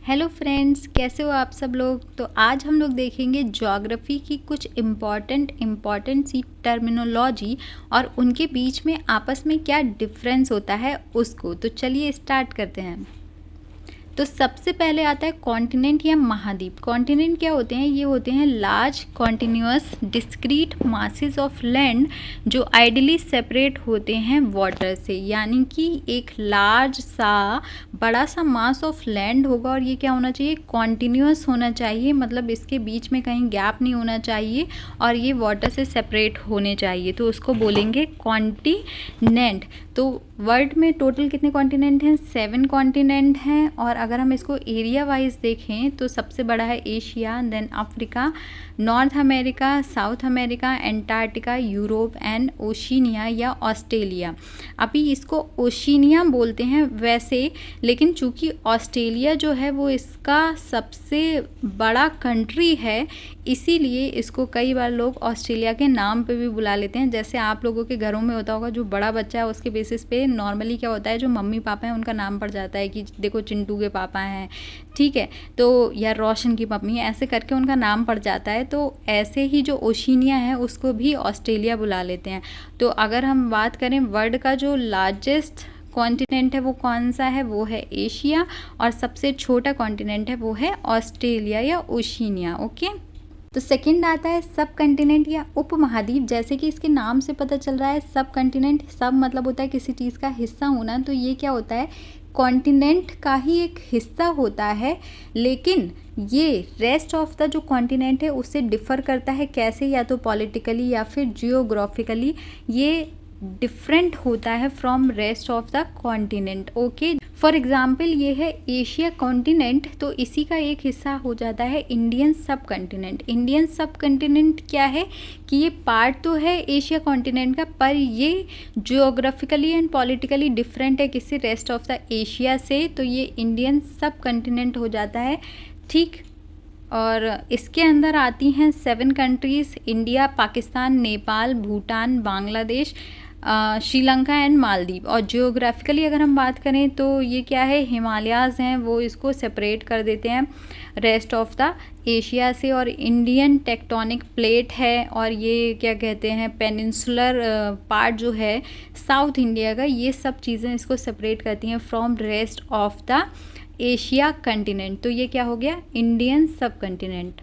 Hello friends, कैसे हो आप सब लोग। तो आज हम लोग देखेंगे ज्योग्राफी की कुछ इम्पॉर्टेंट सी टर्मिनोलॉजी और उनके बीच में आपस में क्या डिफरेंस होता है उसको। तो चलिए स्टार्ट करते हैं। तो सबसे पहले आता है कॉन्टिनेंट या महाद्वीप। कॉन्टिनेंट क्या होते हैं? ये होते हैं large continuous discrete masses of land जो आइडियली सेपरेट होते हैं वाटर से। यानी कि एक लार्ज सा बड़ा सा मास ऑफ लैंड होगा और ये क्या होना चाहिए? कॉन्टिन्यूअस होना चाहिए, मतलब इसके बीच में कहीं गैप नहीं होना चाहिए और ये वाटर से सेपरेट होने चाहिए, तो उसको बोलेंगे कॉन्टिनेंट। तो वर्ल्ड में टोटल कितने कॉन्टिनेंट हैं? 7 कॉन्टिनेंट हैं। और अगर हम इसको एरिया वाइज देखें तो सबसे बड़ा है Asia, then Africa, North America, South America, Antarctica, Europe and Oceania या ऑस्ट्रेलिया। अभी इसको ओशिनिया बोलते हैं वैसे, लेकिन चूंकि ऑस्ट्रेलिया जो है वो इसका सबसे बड़ा कंट्री है, इसीलिए इसको कई बार लोग ऑस्ट्रेलिया के नाम पे भी बुला लेते हैं। जैसे आप लोगों के घरों में होता होगा, जो बड़ा बच्चा है उसके बेसिस पे नॉर्मली क्या होता है, जो मम्मी पापा हैं उनका नाम पड़ जाता है कि देखो चिंटू के पापा हैं, ठीक है, तो या रोशन की मम्मी, ऐसे करके उनका नाम पड़ जाता है। तो ऐसे ही जो ओशिनिया है उसको भी ऑस्ट्रेलिया बुला लेते हैं। तो अगर हम बात करें वर्ल्ड का जो लार्जेस्ट कॉन्टिनेंट है वो कौन सा है? वो है एशिया, और सबसे छोटा कॉन्टिनेंट है वो है ऑस्ट्रेलिया या ओशिनिया। ओके, तो सेकंड आता है सब कंटिनेंट या उपमहाद्वीप। जैसे कि इसके नाम से पता चल रहा है सब कंटिनेंट, सब मतलब होता है किसी चीज़ का हिस्सा होना, तो ये क्या होता है? कॉन्टिनेंट का ही एक हिस्सा होता है, लेकिन ये रेस्ट ऑफ द जो कॉन्टिनेंट है उससे डिफ़र करता है। कैसे? या तो पॉलिटिकली या फिर जियोग्राफिकली ये डिफरेंट होता है from rest of the continent. Okay, for example ये है एशिया कॉन्टिनेंट, तो इसी का एक हिस्सा हो जाता है इंडियन सब कंटिनेंट। इंडियन सब कंटिनेंट क्या है कि ये पार्ट तो है एशिया कॉन्टिनेंट का, पर ये जियोग्राफिकली एंड पॉलिटिकली डिफरेंट है किसी रेस्ट ऑफ द एशिया से, तो ये इंडियन सब कंटिनेंट हो जाता है। ठीक, और इसके अंदर आती हैं 7 countries: India, Pakistan, Nepal, Bhutan, Bangladesh, Sri Lanka and Maldives. और जियोग्राफिकली अगर हम बात करें तो ये क्या है? हिमालयाज़ हैं, वो इसको सेपरेट कर देते हैं रेस्ट ऑफ द एशिया से। और इंडियन टेक्टोनिक प्लेट है, और ये क्या कहते हैं, पेनिनसुलर पार्ट जो है साउथ इंडिया का, ये सब चीज़ें इसको सेपरेट करती हैं from rest of the Asia continent. तो ये क्या हो गया? इंडियन सब कंटिनेंट।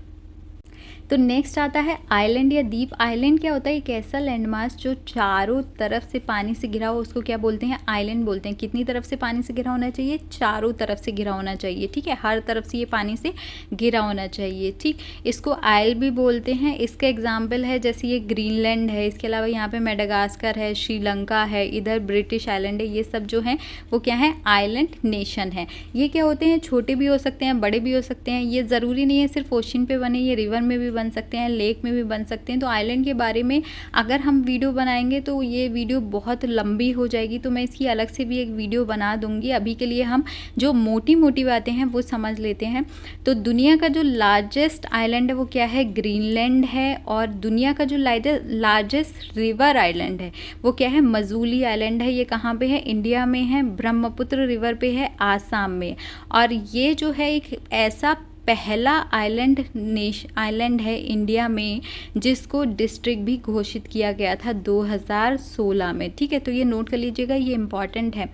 तो नेक्स्ट आता है आइलैंड या द्वीप। आइलैंड क्या होता है? एक ऐसा लैंडमास जो चारों तरफ से पानी से घिरा हो, उसको क्या बोलते हैं? आइलैंड बोलते हैं। कितनी तरफ से पानी से घिरा होना चाहिए? चारों तरफ से घिरा होना चाहिए। ठीक है, हर तरफ से ये पानी से घिरा होना चाहिए। ठीक, इसको आइल भी बोलते हैं। इसका एग्जाम्पल है जैसे ये ग्रीनलैंड है, इसके अलावा यहाँ पे मेडागास्कर है, श्रीलंका है, इधर ब्रिटिश आइलैंड है। ये सब जो हैं वो क्या है? आइलैंड नेशन है। ये क्या होते हैं? छोटे भी हो सकते हैं, बड़े भी हो सकते हैं। ये ज़रूरी नहीं है सिर्फ ओशन पे बने, ये रिवर में भी बन सकते हैं, लेक में भी बन सकते हैं। तो आइलैंड के बारे में अगर हम वीडियो बनाएंगे तो ये वीडियो बहुत लंबी हो जाएगी, तो मैं इसकी अलग से भी एक वीडियो बना दूंगी। अभी के लिए हम जो मोटी मोटी बातें हैं वो समझ लेते हैं। तो दुनिया का जो लार्जेस्ट आइलैंड है वो क्या है? ग्रीनलैंड है। और दुनिया का जो लार्जेस्ट रिवर आइलैंड है वो क्या है? मजूली आइलैंड है। ये कहाँ पे है? इंडिया में है, ब्रह्मपुत्र रिवर पे है, आसाम में। और ये जो है एक ऐसा पहला आइलैंड है इंडिया में जिसको डिस्ट्रिक्ट भी घोषित किया गया था 2016 में। ठीक है, तो ये नोट कर लीजिएगा, ये इम्पॉर्टेंट है।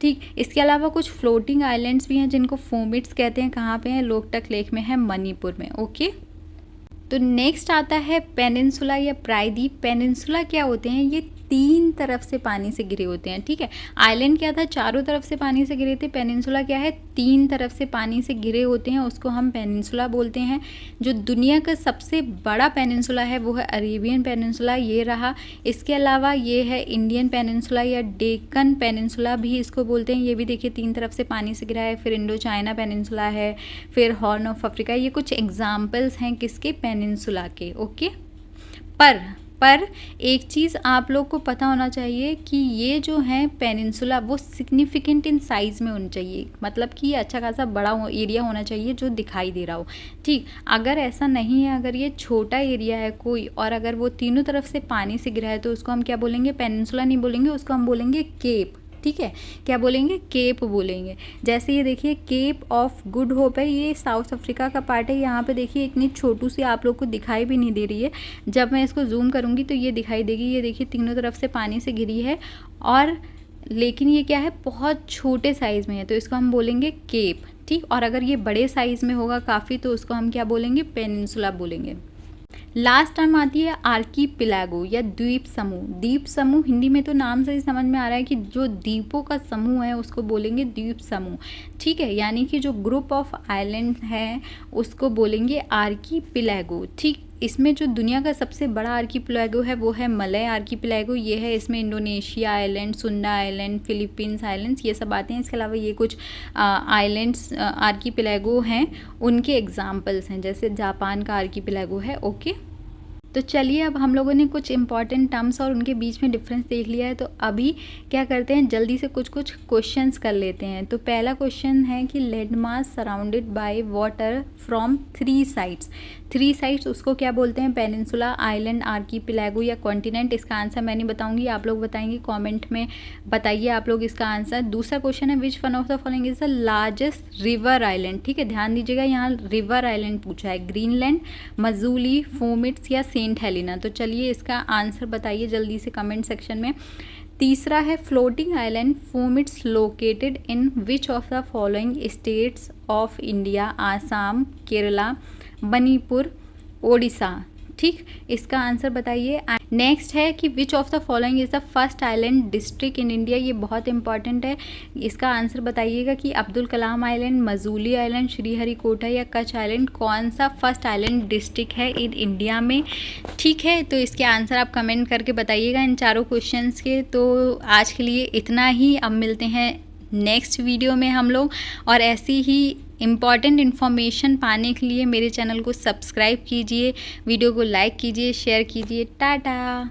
ठीक, इसके अलावा कुछ फ्लोटिंग आइलैंड्स भी हैं जिनको फोमिट्स कहते हैं। कहाँ पे हैं? लोकटक लेक में है, मणिपुर में। ओके, तो नेक्स्ट आता है पेनिनसुला या प्रायद्वीप। पेनिनसुला क्या होते हैं? ये 3 तरफ से पानी से घिरे होते हैं। ठीक है, आइलैंड क्या था? चारों तरफ से पानी से घिरे थे। पेनिनसुला क्या है? 3 तरफ से पानी से घिरे होते हैं, उसको हम पेनिनसुला बोलते हैं। जो दुनिया का सबसे बड़ा पेनिनसुला है वो है अरेबियन पेनिनसुला, ये रहा। इसके अलावा ये है इंडियन पेनिनसुला या डेक्कन पेनिनसुला भी इसको बोलते हैं। ये भी देखिए 3 तरफ से पानी से घिरा है। फिर इंडो चाइना पेनिनसुला है, फिर हॉर्न ऑफ अफ्रीका। ये कुछ एग्जाम्पल्स हैं किसके? पेनिनसुला के। ओके, पर एक चीज़ आप लोग को पता होना चाहिए कि ये जो है पेनिनसुला वो सिग्निफिकेंट इन साइज़ में होना चाहिए, मतलब कि ये अच्छा खासा बड़ा एरिया होना चाहिए जो दिखाई दे रहा हो। ठीक, अगर ऐसा नहीं है, अगर ये छोटा एरिया है कोई, और अगर वो तीनों तरफ से पानी से घिरा है, तो उसको हम क्या बोलेंगे? पेनिनसुला नहीं बोलेंगे, उसको हम बोलेंगे केप। ठीक है, क्या बोलेंगे, केप बोलेंगे। जैसे ये देखिए केप ऑफ गुड होप है, ये साउथ अफ्रीका का पार्ट है। यहाँ पे देखिए इतनी छोटू सी आप लोग को दिखाई भी नहीं दे रही है, जब मैं इसको जूम करूँगी तो ये दिखाई देगी। ये देखिए तीनों तरफ से पानी से घिरी है, और लेकिन ये क्या है, बहुत छोटे साइज़ में है, तो इसको हम बोलेंगे केप। ठीक, और अगर ये बड़े साइज़ में होगा काफ़ी, तो उसको हम क्या बोलेंगे, पेनिनसुला बोलेंगे। लास्ट टर्म आती है आर्कीपिलागो या द्वीप समूह। द्वीप समूह हिंदी में तो नाम से ही समझ में आ रहा है कि जो द्वीपों का समूह है उसको बोलेंगे द्वीप समूह। ठीक है, यानी कि जो ग्रुप ऑफ आइलैंड है उसको बोलेंगे आर्कीपिलागो। ठीक, इसमें जो दुनिया का सबसे बड़ा आर्कीपिलागो है वो है मलय आर्कीपिलागो। ये है, इसमें इंडोनेशिया आइलैंड, सुंडा आइलैंड, फिलीपींस आइलैंड्स ये सब आते हैं। इसके अलावा ये कुछ आइलैंड्स आर्कीपिलागो हैं, उनके एग्जाम्पल्स हैं, जैसे जापान का आर्कीपिलागो है। ओके, तो चलिए अब हम लोगों ने कुछ इंपॉर्टेंट टर्म्स और उनके बीच में डिफरेंस देख लिया है, तो अभी क्या करते हैं, जल्दी से कुछ क्वेश्चंस कर लेते हैं। तो पहला क्वेश्चन है कि land mass surrounded by water from 3 sides. 3 sides उसको क्या बोलते हैं, पेनिनसुला, आइलैंड, आर्कीपिलागो या कॉन्टिनेंट। इसका आंसर मैं नहीं बताऊंगी, आप लोग बताएंगे, कॉमेंट में बताइए आप लोग इसका आंसर। दूसरा क्वेश्चन है which one of the following is the largest river island. ठीक है, ध्यान दीजिएगा, यहाँ रिवर आइलैंड पूछा है, ग्रीनलैंड, मजूली, फोमिट्स या सेंट हेलिना। तो चलिए इसका आंसर बताइए जल्दी से कमेंट सेक्शन में। तीसरा है floating island phumdis located in which of the following states of India, Assam, Kerala, Manipur, Odisha. ठीक, इसका आंसर बताइए। नेक्स्ट है कि which of the following is the first island district in India. ये बहुत इंपॉर्टेंट है, इसका आंसर बताइएगा कि अब्दुल कलाम आइलैंड, मजूली आइलैंड, श्रीहरिकोटा या कच्छ आइलैंड, कौन सा फर्स्ट आइलैंड डिस्ट्रिक्ट है इन इंडिया में। ठीक है, तो इसके आंसर आप कमेंट करके बताइएगा इन चारों क्वेश्चंस के। तो आज के लिए इतना ही, अब मिलते हैं नेक्स्ट वीडियो में हम लोग, और ऐसी ही इम्पॉर्टेंट इन्फॉर्मेशन पाने के लिए मेरे चैनल को सब्सक्राइब कीजिए, वीडियो को लाइक कीजिए, शेयर कीजिए। टाटा।